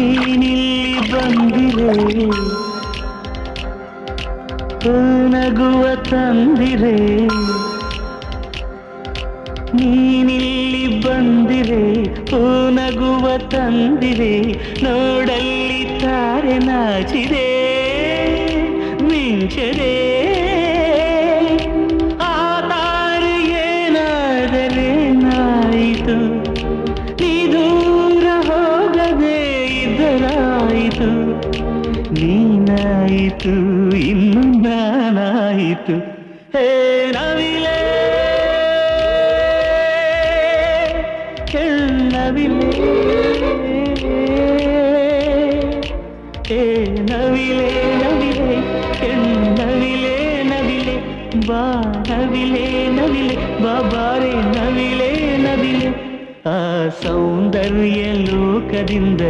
ನೀನಿಲ್ಲಿ ಬಂದಿರೆ ನಗುವ ತಂದಿರೆ ನೀನಿಲ್ಲಿ ಬಂದಿರೆ ನಗುವ ತಂದಿರೆ ನೋಡಲ್ಲಿ ತಾರೆ ನಾಚಿದೆ ಮಿಂಚದೆ ಆ ತಾರೆ ಏನಾದರೆ ನಾಯಿತು ನೀ ದೂರ ಹೋಗದೆ ಇದ್ದರಾಯಿತು ನೀನಾಯಿತು ಇನ್ನು ನಾನಾಯಿತು ಹೇ ನವಿಲೆ ನವಿಲೆ ಹೇ ನವಿಲೆ ನವಿಲೆ ನವಿಲೆ ನವಿಲೆ ಬಾ ನವಿಲೆ ನವಿಲೆ ಬಾಬಾರೆ ನವಿಲೆ ನವಿಲೆ ಆ ಸೌಂದರ್ಯ ಲೋಕದಿಂದ